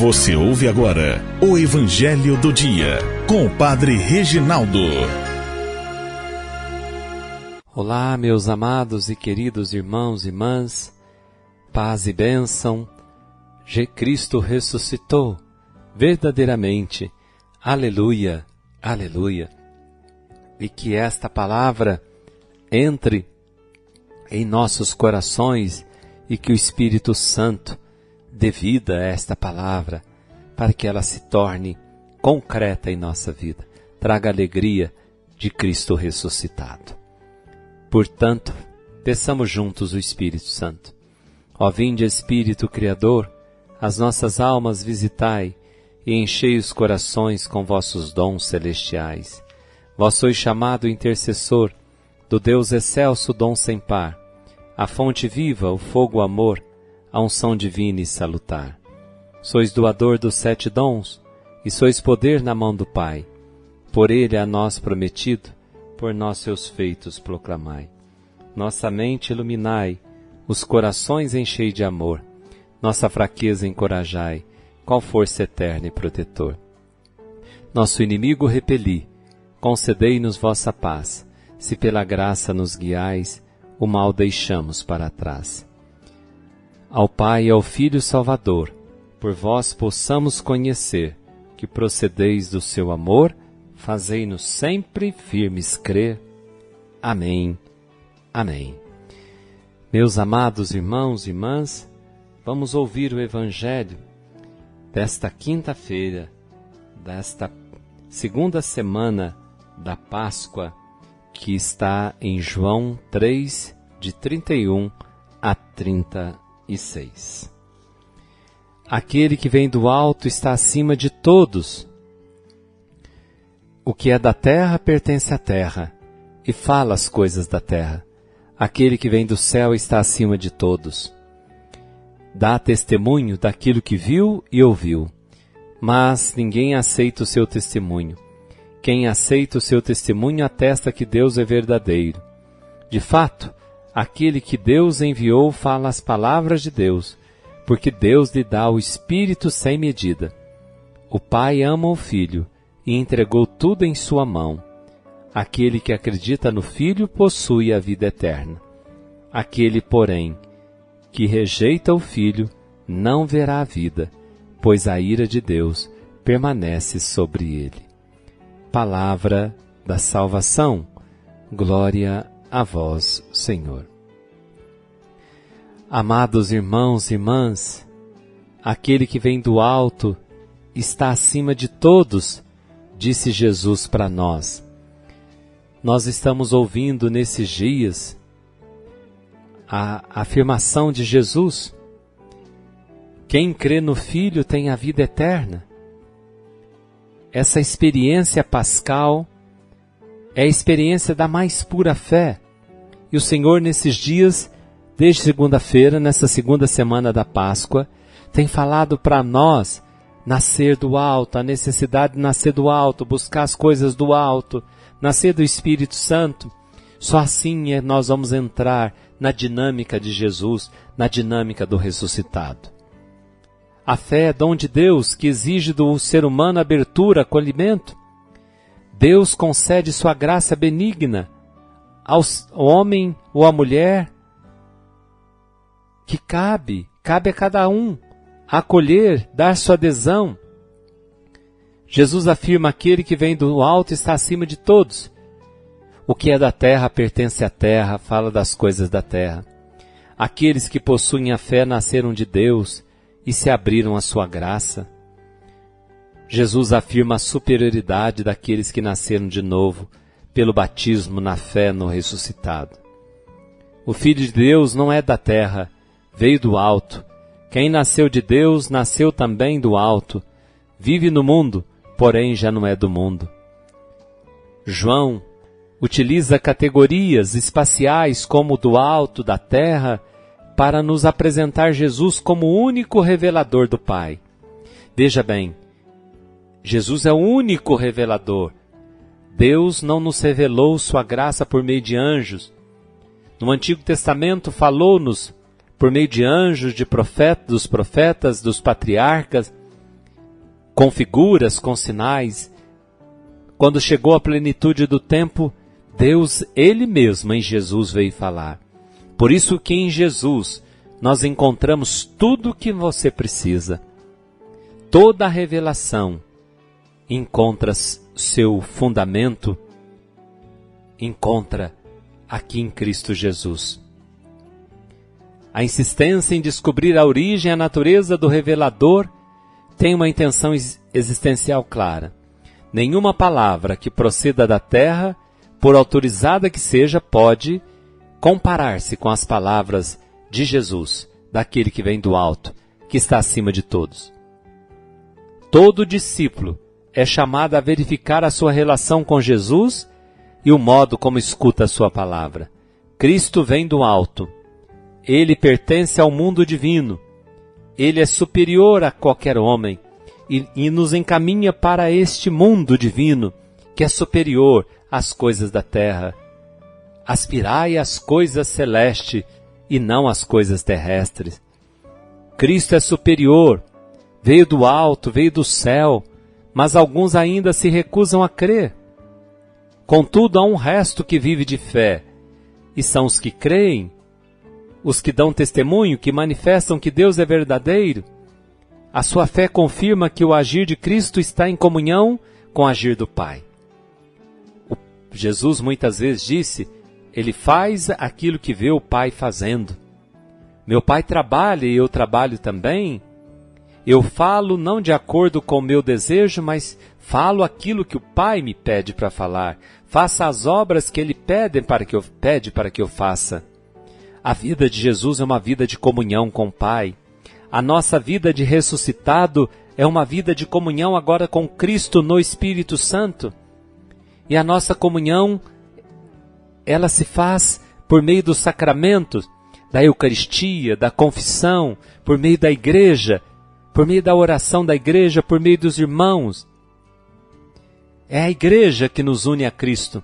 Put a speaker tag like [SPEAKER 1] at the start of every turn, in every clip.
[SPEAKER 1] Você ouve agora o Evangelho do Dia, com o Padre Reginaldo.
[SPEAKER 2] Olá, meus amados e queridos irmãos e irmãs, paz e bênção. Cristo ressuscitou, verdadeiramente. Aleluia, aleluia. E que esta palavra entre em nossos corações e que o Espírito Santo dê vida a esta palavra para que ela se torne concreta em nossa vida. Traga a alegria de Cristo ressuscitado. Portanto, peçamos juntos o Espírito Santo. Ó vinde Espírito Criador, as nossas almas visitai e enchei os corações com vossos dons celestiais. Vós sois chamado intercessor do Deus excelso dom sem par, a fonte viva, o fogo amor, a unção divina e salutar. Sois doador dos 7 dons, e sois poder na mão do Pai. Por ele a nós prometido, por nós seus feitos proclamai. Nossa mente iluminai, os corações enchei de amor. Nossa fraqueza encorajai, qual força eterna e protetor. Nosso inimigo repeli, concedei-nos vossa paz. Se pela graça nos guiais, o mal deixamos para trás. Ao Pai e ao Filho Salvador, por vós possamos conhecer que procedeis do seu amor, fazei-nos sempre firmes crer. Amém. Amém. Meus amados irmãos e irmãs, vamos ouvir o Evangelho desta quinta-feira, desta segunda semana da Páscoa, que está em João 3, de 31 a 36. Aquele que vem do alto está acima de todos. O que é da terra pertence à terra, e fala as coisas da terra. Aquele que vem do céu está acima de todos. Dá testemunho daquilo que viu e ouviu, mas ninguém aceita o seu testemunho. Quem aceita o seu testemunho atesta que Deus é verdadeiro. De fato, aquele que Deus enviou fala as palavras de Deus, porque Deus lhe dá o Espírito sem medida. O Pai ama o Filho e entregou tudo em sua mão. Aquele que acredita no Filho possui a vida eterna. Aquele, porém, que rejeita o Filho não verá a vida, pois a ira de Deus permanece sobre ele. Palavra da salvação. Glória a vós, Senhor. Amados irmãos e irmãs, aquele que vem do alto está acima de todos, disse Jesus para nós. Nós estamos ouvindo nesses dias a afirmação de Jesus: quem crê no Filho tem a vida eterna. Essa experiência pascal é a experiência da mais pura fé. E o Senhor, nesses dias, desde segunda-feira, nessa segunda semana da Páscoa, tem falado para nós nascer do alto, a necessidade de nascer do alto, buscar as coisas do alto, nascer do Espírito Santo. Só assim nós vamos entrar na dinâmica de Jesus, na dinâmica do ressuscitado. A fé é dom de Deus que exige do ser humano abertura, acolhimento. Deus concede sua graça benigna ao homem ou à mulher que cabe a cada um acolher, dar sua adesão. Jesus afirma: aquele que vem do alto está acima de todos. O que é da terra pertence à terra, fala das coisas da terra. Aqueles que possuem a fé nasceram de Deus e se abriram à sua graça. Jesus afirma a superioridade daqueles que nasceram de novo, pelo batismo na fé no ressuscitado. O Filho de Deus não é da terra, veio do alto. Quem nasceu de Deus, nasceu também do alto. Vive no mundo, porém já não é do mundo. João utiliza categorias espaciais como do alto, da terra, para nos apresentar Jesus como o único revelador do Pai. Veja bem, Jesus é o único revelador. Deus não nos revelou sua graça por meio de anjos. No Antigo Testamento falou-nos por meio de anjos, dos profetas, dos patriarcas, com figuras, com sinais. Quando chegou a plenitude do tempo, Deus, Ele mesmo, em Jesus, veio falar. Por isso que em Jesus nós encontramos tudo o que você precisa. Toda a revelação encontra seu fundamento, encontra aqui em Cristo Jesus. A insistência em descobrir a origem e a natureza do revelador tem uma intenção existencial clara. Nenhuma palavra que proceda da terra, por autorizada que seja, pode comparar-se com as palavras de Jesus, daquele que vem do alto, que está acima de todos. Todo discípulo é chamado a verificar a sua relação com Jesus e o modo como escuta a sua palavra. Cristo vem do alto. Ele pertence ao mundo divino. Ele é superior a qualquer homem e nos encaminha para este mundo divino, que é superior às coisas da terra. Aspirai às coisas celestes e não às coisas terrestres. Cristo é superior, veio do alto, veio do céu, mas alguns ainda se recusam a crer. Contudo, há um resto que vive de fé, e são os que creem, os que dão testemunho, que manifestam que Deus é verdadeiro. A sua fé confirma que o agir de Cristo está em comunhão com o agir do Pai. Jesus muitas vezes disse, Ele faz aquilo que vê o Pai fazendo. Meu Pai trabalha e eu trabalho também. Eu falo não de acordo com o meu desejo, mas falo aquilo que o Pai me pede para falar. Faça as obras que Ele pede para que eu faça. A vida de Jesus é uma vida de comunhão com o Pai. A nossa vida de ressuscitado é uma vida de comunhão agora com Cristo no Espírito Santo. E a nossa comunhão, ela se faz por meio dos sacramentos, da Eucaristia, da confissão, por meio da igreja, por meio da oração da igreja, por meio dos irmãos. É a igreja que nos une a Cristo.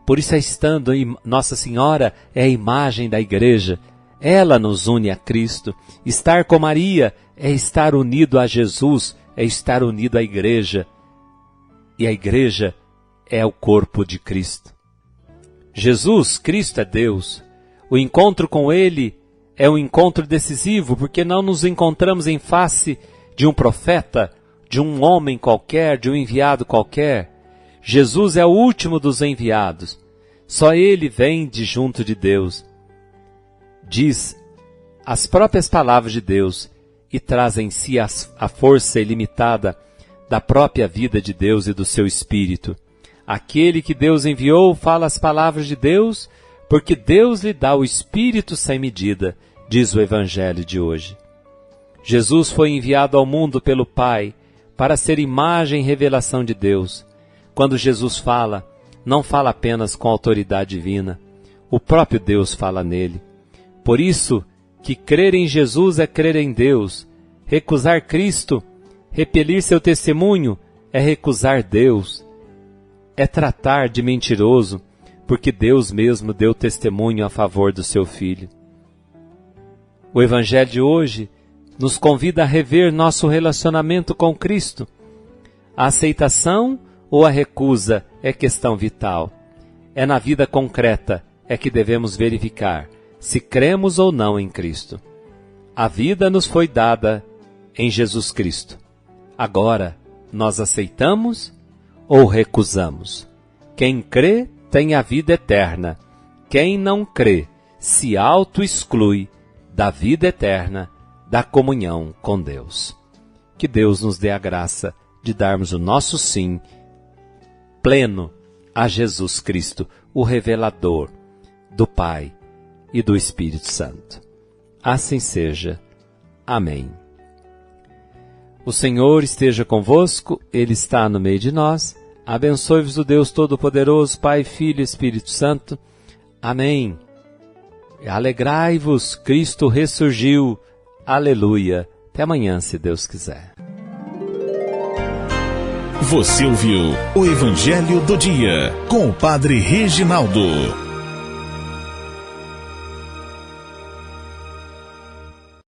[SPEAKER 2] Por isso, estando Nossa Senhora é a imagem da igreja. Ela nos une a Cristo. Estar com Maria é estar unido a Jesus, é estar unido à igreja. E a igreja é o corpo de Cristo. Jesus, Cristo é Deus. O encontro com Ele é um encontro decisivo, porque não nos encontramos em face de um profeta, de um homem qualquer, de um enviado qualquer. Jesus é o último dos enviados. Só Ele vem de junto de Deus. Diz as próprias palavras de Deus e traz em si a força ilimitada da própria vida de Deus e do seu Espírito. Aquele que Deus enviou fala as palavras de Deus, porque Deus lhe dá o Espírito sem medida, diz o Evangelho de hoje. Jesus foi enviado ao mundo pelo Pai para ser imagem e revelação de Deus. Quando Jesus fala, não fala apenas com autoridade divina, o próprio Deus fala nele. Por isso que crer em Jesus é crer em Deus, recusar Cristo, repelir seu testemunho, é recusar Deus, é tratar de mentiroso, porque Deus mesmo deu testemunho a favor do seu Filho. O Evangelho de hoje nos convida a rever nosso relacionamento com Cristo. A aceitação ou a recusa é questão vital. É na vida concreta é que devemos verificar se cremos ou não em Cristo. A vida nos foi dada em Jesus Cristo. Agora, nós aceitamos ou recusamos? Quem crê tem a vida eterna. Quem não crê se auto-exclui da vida eterna, da comunhão com Deus. Que Deus nos dê a graça de darmos o nosso sim pleno a Jesus Cristo, o revelador do Pai e do Espírito Santo. Assim seja. Amém. O Senhor esteja convosco, Ele está no meio de nós. Abençoe-vos o Deus Todo-Poderoso, Pai, Filho e Espírito Santo. Amém. Alegrai-vos, Cristo ressurgiu. Aleluia. Até amanhã, se Deus quiser.
[SPEAKER 1] Você ouviu o Evangelho do Dia com o Padre Reginaldo.